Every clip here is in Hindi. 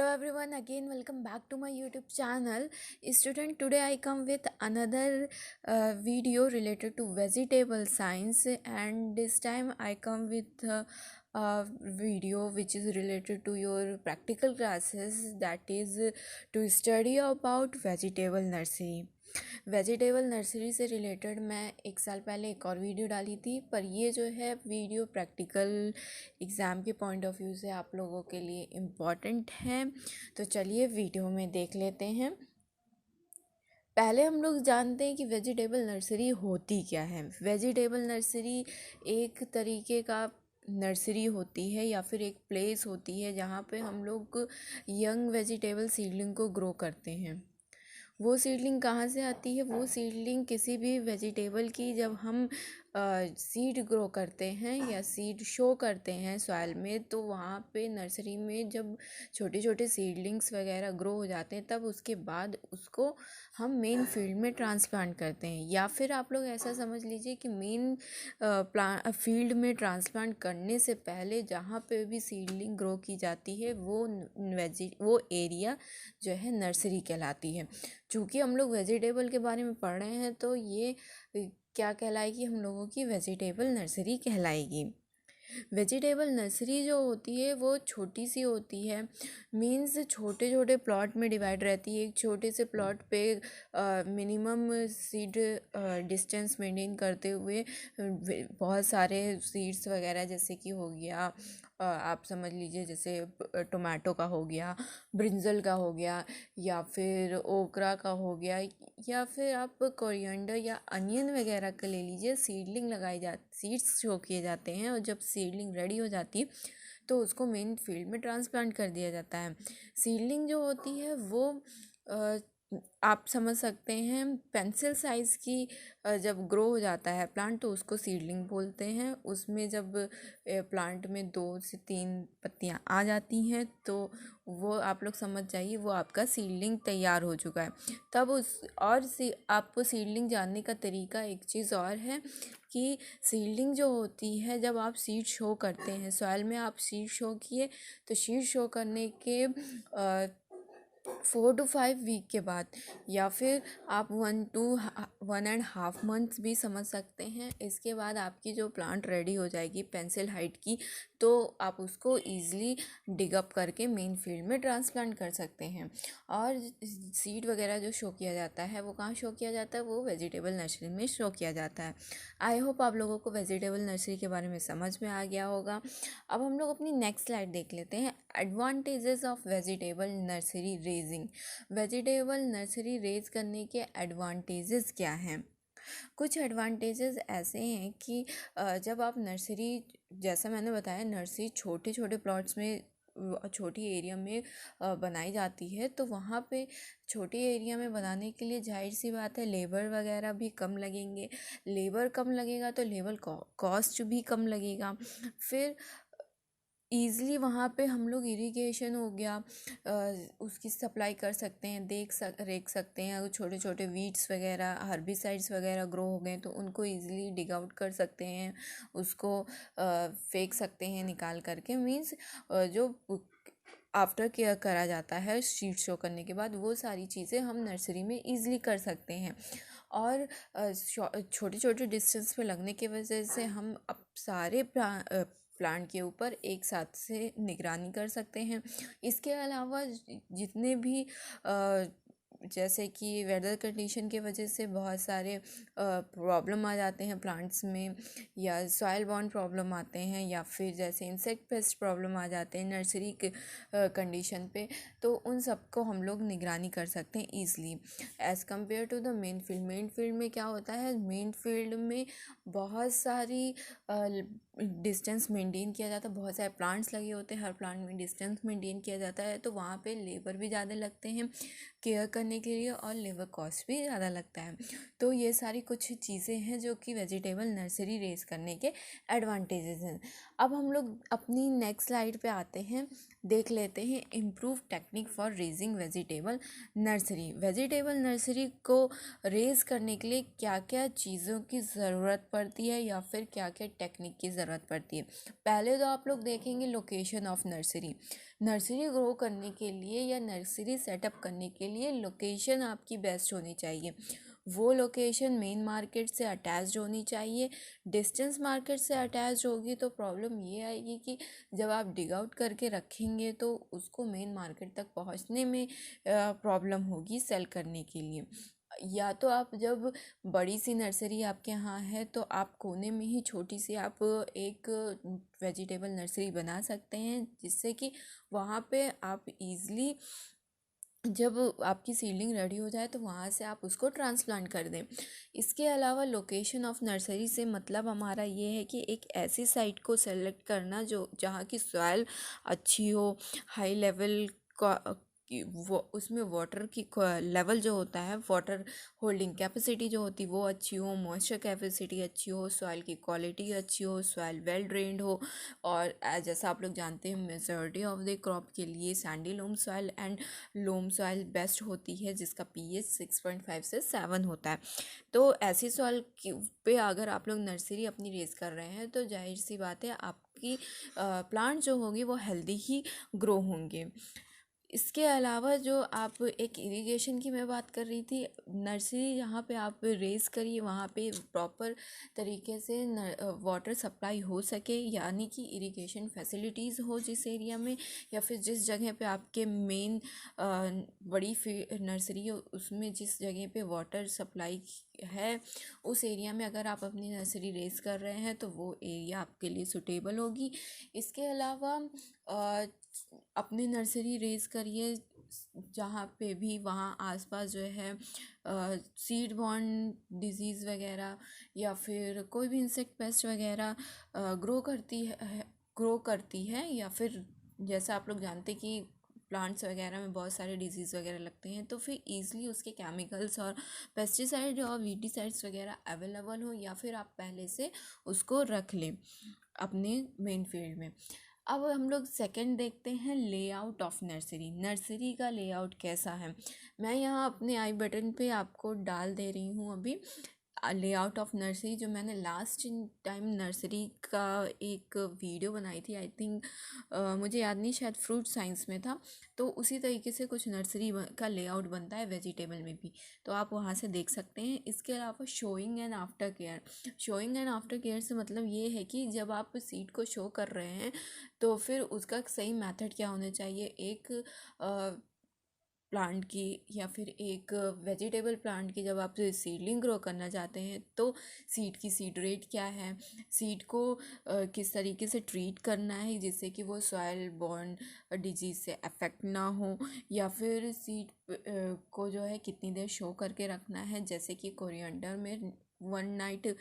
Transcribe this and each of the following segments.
everyone, again welcome back to my YouTube channel. Student, today I come with another video related to vegetable science, and this time I come with a video which is related to your practical classes, that is to study about vegetable nursery. Vegetable nursery से रिलेटेड मैं एक साल पहले एक और वीडियो डाली थी, पर ये जो है वीडियो प्रैक्टिकल एग्ज़ाम के पॉइंट ऑफ व्यू से आप लोगों के लिए इम्पॉर्टेंट है। तो चलिए वीडियो में देख लेते हैं। पहले हम लोग जानते हैं कि वेजिटेबल नर्सरी होती क्या है। वेजिटेबल नर्सरी एक तरीके का नर्सरी होती है या फिर एक प्लेस होती है जहाँ पे हम लोग यंग वेजिटेबल सीडलिंग को ग्रो करते हैं। वो सीडलिंग कहाँ से आती है? वो सीडलिंग किसी भी वेजिटेबल की जब हम सीड ग्रो करते हैं या सीड शो करते हैं सॉइल में, तो वहाँ पे नर्सरी में जब छोटे छोटे सीडलिंग्स वगैरह ग्रो हो जाते हैं, तब उसके बाद उसको हम मेन फील्ड में ट्रांसप्लांट करते हैं। या फिर आप लोग ऐसा समझ लीजिए कि मेन फील्ड में ट्रांसप्लांट करने से पहले जहाँ पे भी सीडलिंग ग्रो की जाती है वो एरिया जो है नर्सरी कहलाती है। चूँकि हम लोग वेजिटेबल के बारे में पढ़ रहे हैं, तो ये क्या कहलाएगी? हम लोगों की वेजिटेबल नर्सरी कहलाएगी। वेजिटेबल नर्सरी जो होती है वो छोटी सी होती है, मीन्स छोटे छोटे प्लॉट में डिवाइड रहती है। एक छोटे से प्लॉट पे मिनिमम सीड डिस्टेंस मेंटेन करते हुए बहुत सारे सीड्स वगैरह, जैसे कि हो गया आप समझ लीजिए जैसे टोमेटो का हो गया, ब्रिंजल का हो गया, या फिर ओकरा का हो गया, या फिर आप कोरिएंडर या अनियन वगैरह का ले लीजिए। सीड्स शो किए जाते हैं, और जब सीडलिंग रेडी हो जाती है तो उसको मेन फील्ड में ट्रांसप्लांट कर दिया जाता है। सीडलिंग जो होती है वो आप समझ सकते हैं पेंसिल साइज़ की जब ग्रो हो जाता है प्लांट तो उसको सीडलिंग बोलते हैं। उसमें जब प्लांट में 2 से 3 पत्तियां आ जाती हैं तो वो आप लोग समझ जाइए वो आपका सीडलिंग तैयार हो चुका है। तब आपको सीडलिंग जानने का तरीका एक चीज़ और है कि सीडलिंग जो होती है, जब आप सीड शो करते हैं सॉइल में, आप सीड शो किए तो सीड शो करने के 4 to 5 वीक के बाद, या फिर आप 1.5 मंथ्स भी समझ सकते हैं, इसके बाद आपकी जो प्लांट रेडी हो जाएगी पेंसिल हाइट की, तो आप उसको ईज़िली डिग अप करके मेन फील्ड में ट्रांसप्लांट कर सकते हैं। और सीड वगैरह जो शो किया जाता है वो कहाँ शो किया जाता है? वो वेजिटेबल नर्सरी में शो किया जाता है। आई होप आप लोगों को वेजिटेबल नर्सरी के बारे में समझ में आ गया होगा। अब हम लोग अपनी नेक्स्ट स्लाइड देख लेते हैं। Advantages of vegetable nursery raising. Vegetable nursery raise करने के एडवांटेजेस क्या हैं? कुछ एडवांटेजेस ऐसे हैं कि जब आप नर्सरी, जैसा मैंने बताया, नर्सरी छोटे छोटे प्लॉट्स में छोटी एरिया में बनाई जाती है, तो वहाँ पे छोटे एरिया में बनाने के लिए जाहिर सी बात है लेबर वगैरह भी कम लगेंगे। लेबर कम लगेगा तो लेबर कॉस्ट भी कम लगेगा। फिर ईज़िली वहाँ पे हम लोग इरिगेशन हो गया उसकी सप्लाई कर सकते हैं, रेख सकते हैं। अगर छोटे छोटे वीड्स वगैरह, हर्बिसाइड्स वगैरह ग्रो हो गए तो उनको ईज़िली डिग आउट कर सकते हैं, उसको फेंक सकते हैं निकाल करके। मीन्स जो आफ्टर केयर करा जाता है सीड शो करने के बाद, वो सारी चीज़ें हम नर्सरी में ईज़िली कर सकते हैं। और छोटे छोटे डिस्टेंस पे लगने की वजह से हम अब सारे प्लांट के ऊपर एक साथ से निगरानी कर सकते हैं। इसके अलावा जितने भी जैसे कि वेदर कंडीशन की वजह से बहुत सारे प्रॉब्लम आ जाते हैं प्लांट्स में, या सॉइल बॉर्न प्रॉब्लम आते हैं, या फिर जैसे इंसेक्ट पेस्ट प्रॉब्लम आ जाते हैं नर्सरी के कंडीशन पे, तो उन सबको हम लोग निगरानी कर सकते हैं easily as compare to the main field. Main field में क्या होता है? मेन फील्ड में बहुत सारी डिस्टेंस मेंटेन किया जाता है, बहुत सारे प्लांट्स लगे होते हैं, हर प्लांट में डिस्टेंस मेंटेन किया जाता है, तो वहाँ पे लेबर भी ज़्यादा लगते हैं केयर करने के लिए, और लेबर कॉस्ट भी ज़्यादा लगता है। तो ये सारी कुछ चीज़ें हैं जो कि वेजिटेबल नर्सरी रेज करने के एडवांटेजेस हैं। अब हम लोग अपनी नेक्स्ट स्लाइड पे आते हैं। देख लेते हैं improve technique for raising vegetable nursery. Vegetable nursery को रेज़ करने के लिए क्या क्या चीज़ों की ज़रूरत पड़ती है या फिर क्या क्या टेक्निक की ज़रूरत पड़ती है। पहले तो आप लोग देखेंगे location of nursery. Nursery grow करने के लिए या नर्सरी सेटअप करने के लिए लोकेशन आपकी बेस्ट होनी चाहिए। वो लोकेशन मेन मार्केट से अटैच्ड होनी चाहिए। डिस्टेंस मार्केट से अटैच्ड होगी तो प्रॉब्लम ये आएगी कि जब आप डिग आउट करके रखेंगे तो उसको मेन मार्केट तक पहुंचने में प्रॉब्लम होगी सेल करने के लिए। या तो आप जब बड़ी सी नर्सरी आपके यहाँ है तो आप कोने में ही छोटी सी आप एक वेजिटेबल नर्सरी बना सकते हैं, जिससे कि वहाँ पे आप इजली जब आपकी सीडलिंग रेडी हो जाए तो वहाँ से आप उसको ट्रांसप्लांट कर दें। इसके अलावा लोकेशन ऑफ नर्सरी से मतलब हमारा ये है कि एक ऐसी साइट को सेलेक्ट करना जो जहाँ की सॉइल अच्छी हो, हाई लेवल का वो उसमें वाटर की लेवल जो होता है, वाटर होल्डिंग कैपेसिटी जो होती है वो अच्छी हो, मॉइस्चर कैपेसिटी अच्छी हो, सॉइल की क्वालिटी अच्छी हो, सॉइल वेल ड्रेन्ड हो। और जैसा आप लोग जानते हैं मेजॉरिटी ऑफ द क्रॉप के लिए sandy loam soil and loam soil best होती है, जिसका पीएच 6.5 से 7 होता है। तो ऐसी सॉइल पे अगर आप लोग नर्सरी अपनी रेज कर रहे हैं तो जाहिर सी बात है आपकी प्लांट जो होंगे वो हेल्दी ही ग्रो होंगे। इसके अलावा जो आप एक इरिगेशन की मैं बात कर रही थी, नर्सरी जहाँ पे आप रेस करिए वहाँ पे प्रॉपर तरीके से वाटर सप्लाई हो सके, यानी कि इरिगेशन फैसिलिटीज़ हो जिस एरिया में, या फिर जिस जगह पे आपके मेन बड़ी नर्सरी हो उसमें जिस जगह पे वाटर सप्लाई है उस एरिया में अगर आप अपनी नर्सरी रेस कर रहे हैं तो वो एरिया आपके लिए सुटेबल होगी। इसके अलावा अपनी नर्सरी रेस करिए जहाँ पे भी वहाँ आसपास जो है सीड बॉर्न डिजीज़ वगैरह या फिर कोई भी इंसेक्ट पेस्ट वगैरह ग्रो करती है या फिर जैसा आप लोग जानते हैं कि प्लांट्स वगैरह में बहुत सारे डिजीज़ वगैरह लगते हैं, तो फिर ईज़िली उसके केमिकल्स और पेस्टिसाइड और वीडिसाइड्स वगैरह अवेलेबल हो या फिर आप पहले से उसको रख लें अपने मेन फील्ड में। अब हम लोग सेकंड देखते हैं लेआउट ऑफ नर्सरी। नर्सरी का लेआउट कैसा है, मैं यहाँ अपने आई बटन पे आपको डाल दे रही हूँ अभी लेआउट ऑफ नर्सरी। जो मैंने लास्ट टाइम नर्सरी का एक वीडियो बनाई थी, आई थिंक मुझे याद नहीं, शायद फ्रूट साइंस में था, तो उसी तरीके से कुछ नर्सरी का लेआउट बनता है वेजिटेबल में भी, तो आप वहाँ से देख सकते हैं। इसके अलावा showing and after care. Showing and after care से मतलब ये है कि जब आप सीड को शो कर रहे हैं तो फिर उसका सही मेथड क्या होना चाहिए। एक प्लांट की या फिर एक वेजिटेबल प्लांट की जब आप सीडलिंग ग्रो करना चाहते हैं तो सीड की सीड रेट क्या है, सीड को किस तरीके से ट्रीट करना है जिससे कि वो सॉइल बॉर्न डिजीज़ से अफेक्ट ना हो, या फिर सीड को जो है कितनी देर शो करके रखना है। जैसे कि कोरिएंडर में 1 नाइट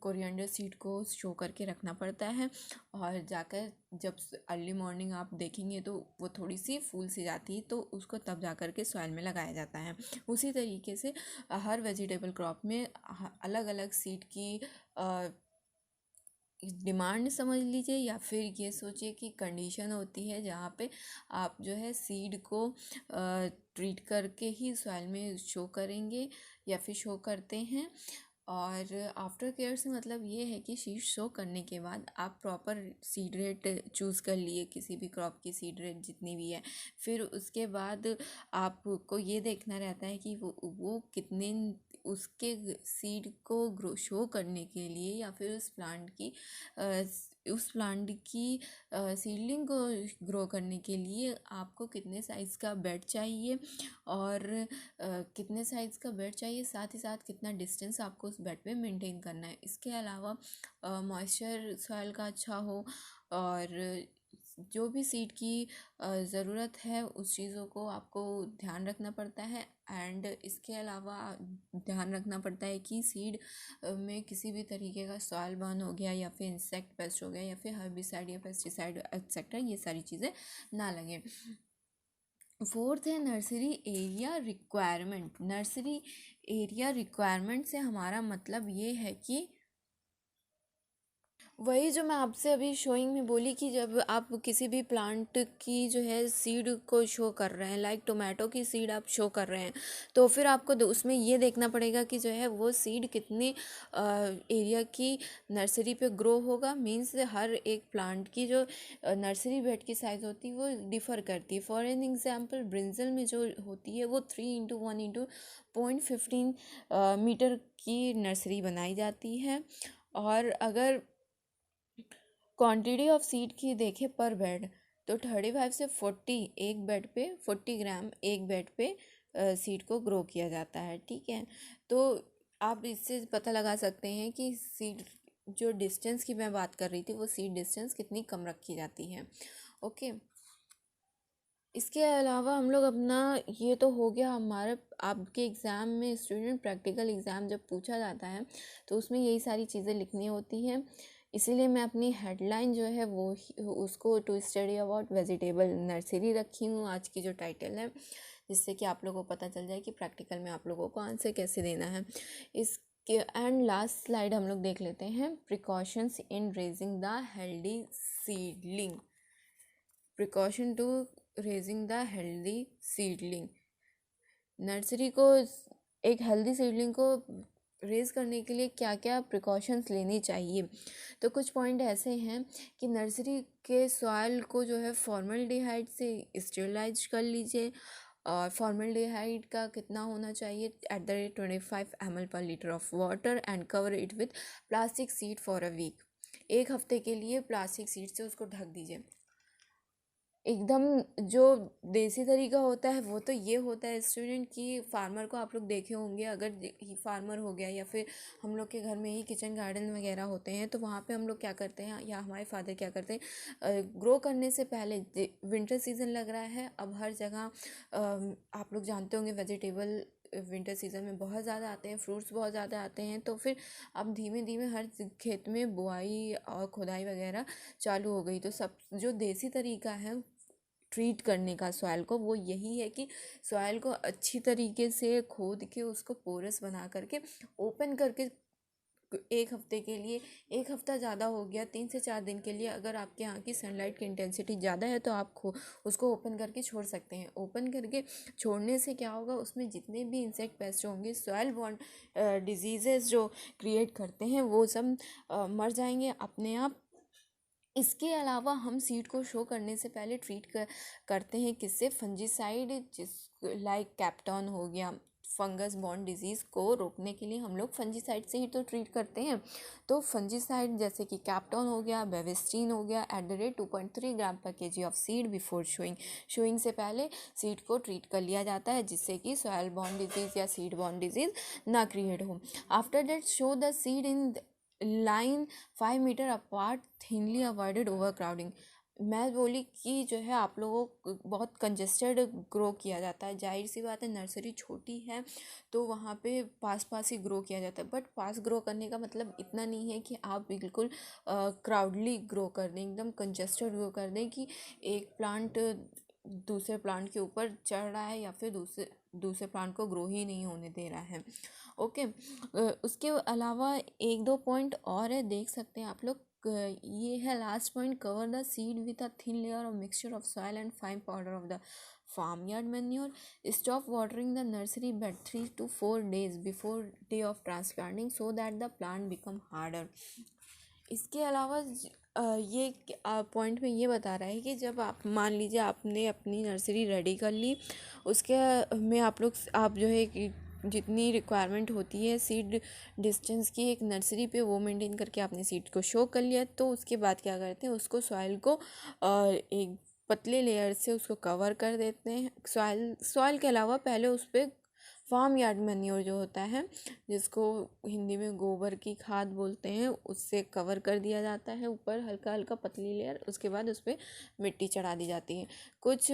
कोरिएंडर सीड को शो करके रखना पड़ता है और जाकर जब अर्ली मॉर्निंग आप देखेंगे तो वो थोड़ी सी फूल सी जाती है, तो उसको तब जा कर के सॉइल में लगाया जाता है। उसी तरीके से हर वेजिटेबल क्रॉप में अलग अलग सीड की डिमांड समझ लीजिए, या फिर ये सोचिए कि कंडीशन होती है जहाँ पे आप जो है सीड को ट्रीट करके ही सॉइल में शो करेंगे या फिर शो करते हैं। और आफ्टर केयर से मतलब ये है कि सीड शो करने के बाद आप प्रॉपर सीड रेट चूज़ कर लिए, किसी भी क्रॉप की सीड रेट जितनी भी है, फिर उसके बाद आपको ये देखना रहता है कि वो कितने उसके सीड को ग्रो शो करने के लिए या फिर उस प्लांट की सीडलिंग को ग्रो करने के लिए आपको कितने साइज़ का बेड चाहिए और कितने साइज़ का बेड चाहिए, साथ ही साथ कितना डिस्टेंस आपको उस बेड पे मेंटेन करना है। इसके अलावा मॉइस्चर सॉइल का अच्छा हो और जो भी सीड की ज़रूरत है उस चीज़ों को आपको ध्यान रखना पड़ता है। एंड इसके अलावा ध्यान रखना पड़ता है कि सीड में किसी भी तरीके का सॉइल बर्न हो गया या फिर इंसेक्ट पेस्ट हो गया या फिर हर्बिसाइड या पेस्टिसाइड एक्सेट्रा ये सारी चीज़ें ना लगें। फोर्थ है nursery area requirement. Nursery area requirement से हमारा मतलब ये है कि वही जो मैं आपसे अभी शोइंग में बोली कि जब आप किसी भी प्लांट की जो है सीड को शो कर रहे हैं, लाइक टोमेटो की सीड आप शो कर रहे हैं, तो फिर आपको उसमें ये देखना पड़ेगा कि जो है वो सीड कितने एरिया की नर्सरी पे ग्रो होगा। मीन्स हर एक प्लांट की जो नर्सरी बेड की साइज़ होती है वो डिफ़र करती है। फॉर एन एग्जांपल ब्रिंजल में जो होती है वो 3 × 1 × 0.15 मीटर की नर्सरी बनाई जाती है। और अगर क्वांटिटी ऑफ सीड की देखें पर बेड, तो 35 से 40 एक बेड पे 40 ग्राम एक बेड पे सीड को ग्रो किया जाता है। ठीक है, तो आप इससे पता लगा सकते हैं कि सीड जो डिस्टेंस की मैं बात कर रही थी वो सीड डिस्टेंस कितनी कम रखी जाती है। ओके, इसके अलावा हम लोग अपना, ये तो हो गया हमारे आपके एग्ज़ाम में स्टूडेंट प्रैक्टिकल एग्ज़ाम जब पूछा जाता है तो उसमें यही सारी चीज़ें लिखनी होती हैं। इसीलिए मैं अपनी हेडलाइन जो है वो उसको to study about vegetable nursery रखी हूँ आज की जो टाइटल है, जिससे कि आप लोगों को पता चल जाए कि प्रैक्टिकल में आप लोगों को आंसर कैसे देना है। इसके एंड लास्ट स्लाइड हम लोग देख लेते हैं, precautions in raising the healthy seedling. Precaution to raising the healthy seedling. Nursery को एक हेल्दी सीडलिंग को रेज़ करने के लिए क्या क्या प्रिकॉशंस लेनी चाहिए, तो कुछ पॉइंट ऐसे हैं कि नर्सरी के सॉइल को जो है फॉर्मल्डिहाइड से स्टेरिलाइज कर लीजिए। और फॉर्मल्डिहाइड का कितना होना चाहिए, @ 25 ml पर litre of water, and cover it with plastic sheet for a week. एक हफ्ते के लिए प्लास्टिक सीट से उसको ढक दीजिए। एकदम जो देसी तरीका होता है वो तो ये होता है स्टूडेंट कि फार्मर को आप लोग देखे होंगे, अगर फार्मर हो गया या फिर हम लोग के घर में ही किचन गार्डन वगैरह होते हैं तो वहाँ पे हम लोग क्या करते हैं या हमारे फादर क्या करते हैं, ग्रो करने से पहले विंटर सीज़न लग रहा है अब हर जगह, आप लोग जानते होंगे वेजिटेबल विंटर सीज़न में बहुत ज़्यादा आते हैं, फ्रूट्स बहुत ज़्यादा आते हैं, तो फिर अब धीमे धीमे हर खेत में बुआई और खुदाई वगैरह चालू हो गई। तो सब जो देसी तरीका है ट्रीट करने का सॉइल को वो यही है कि सॉइल को अच्छी तरीके से खोद के उसको पोरस बना करके ओपन करके एक हफ्ते के लिए, एक हफ्ता ज़्यादा हो गया, 3 से 4 दिन के लिए अगर आपके यहाँ की सनलाइट की इंटेंसिटी ज़्यादा है तो आप उसको ओपन करके छोड़ सकते हैं। ओपन करके छोड़ने से क्या होगा, उसमें जितने भी इंसेक्ट पेस्ट होंगे, सॉइल बॉर्न डिजीज़ेस जो क्रिएट करते हैं वो सब मर जाएंगे अपने आप। इसके अलावा हम सीड को शो करने से पहले करते हैं किससे, फंजीसाइड, जिस लाइक कैप्टॉन हो गया। फंगस बॉर्न डिजीज़ को रोकने के लिए हम लोग फंजीसाइड से ही तो ट्रीट करते हैं। तो फंजीसाइड जैसे कि कैप्टॉन हो गया, बेविस्टीन हो गया, @ 2.3 ग्राम पर KG of seed before showing. Showing से पहले सीड को ट्रीट कर लिया जाता है जिससे कि सॉयल बॉर्न डिजीज़ या सीड बॉर्न डिजीज़ ना क्रिएट हो। After that sow the seed in line 5 metre apart, thinly avoided over crowding. मैं बोली कि जो है आप लोगों को बहुत कंजेस्टेड ग्रो किया जाता है, जाहिर सी बात है नर्सरी छोटी है तो वहाँ पे पास पास ही ग्रो किया जाता है, बट पास ग्रो करने का मतलब इतना नहीं है कि आप बिल्कुल क्राउडली ग्रो कर दें, एकदम कंजेस्टेड ग्रो कर दें कि एक प्लांट दूसरे प्लांट के ऊपर चढ़ रहा है या फिर दूसरे प्लांट को ग्रो ही नहीं होने दे रहा है। ओके, उसके अलावा एक दो पॉइंट और है, देख सकते हैं आप लोग। ये है last point, cover the seed with a thin layer of mixture of soil and fine powder of the farm yard manure. Stop watering the nursery bed 3 to 4 days before day of transplanting so that the plant become harder. इसके अलावा ये पॉइंट में ये बता रहा है कि जब आप मान लीजिए आपने अपनी नर्सरी रेडी कर ली, उसके में आप जो है कि जितनी रिक्वायरमेंट होती है सीड डिस्टेंस की एक नर्सरी पे वो मेंटेन करके आपने सीड को शो कर लिया, तो उसके बाद क्या करते हैं, उसको सॉइल को एक पतले लेयर से उसको कवर कर देते हैं। सॉइल के अलावा पहले उस पर फार्म यार्ड मैन्योर जो होता है, जिसको हिंदी में गोबर की खाद बोलते हैं, उससे कवर कर दिया जाता है ऊपर हल्का हल्का पतली लेयर। उसके बाद उस पर मिट्टी चढ़ा दी जाती है। कुछ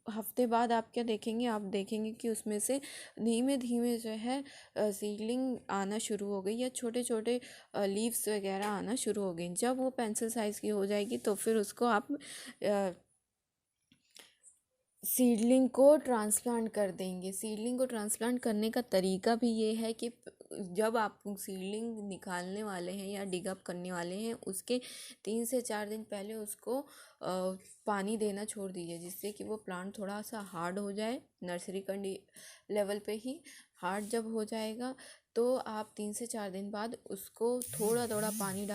हफ्ते बाद आप क्या देखेंगे, आप देखेंगे कि उसमें से धीमे धीमे जो है सीडलिंग आना शुरू हो गई या छोटे छोटे लीव्स वगैरह आना शुरू हो गई। जब वो पेंसिल साइज़ की हो जाएगी तो फिर उसको आप सीडलिंग को ट्रांसप्लांट कर देंगे। सीडलिंग को ट्रांसप्लांट करने का तरीका भी ये है कि जब आप सीडलिंग निकालने वाले हैं या डिग अप करने वाले हैं उसके 3 से 4 दिन पहले उसको पानी देना छोड़ दीजिए, जिससे कि वो प्लांट थोड़ा सा हार्ड हो जाए। नर्सरी कंडी लेवल पे ही हार्ड जब हो जाएगा तो आप 3 से 4 दिन बाद उसको थोड़ा थोड़ा पानी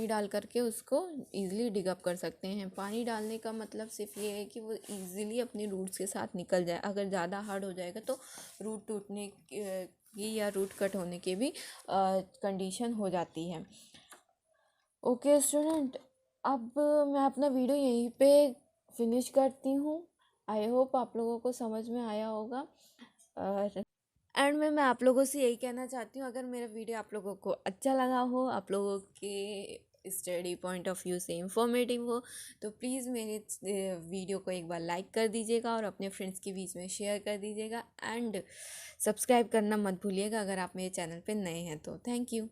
डाल करके उसको ईज़िली डिगअप कर सकते हैं। पानी डालने का मतलब सिर्फ ये है कि वो ईज़िली अपनी रूट्स के साथ निकल जाए। अगर ज़्यादा हार्ड हो जाएगा तो रूट टूटने की या रूट कट होने की भी कंडीशन हो जाती है। ओके स्टूडेंट, अब मैं अपना वीडियो यहीं पे फिनिश करती हूँ। आई होप आप लोगों को समझ में आया होगा। और एंड में मैं आप लोगों से यही कहना चाहती हूँ, अगर मेरा वीडियो आप लोगों को अच्छा लगा हो, आप लोगों के स्टडी पॉइंट ऑफ व्यू से इंफॉर्मेटिव हो, तो प्लीज़ मेरे वीडियो को एक बार लाइक कर दीजिएगा और अपने फ्रेंड्स के बीच में शेयर कर दीजिएगा। एंड सब्सक्राइब करना मत भूलिएगा अगर आप मेरे चैनल पे नए हैं तो। Thank you.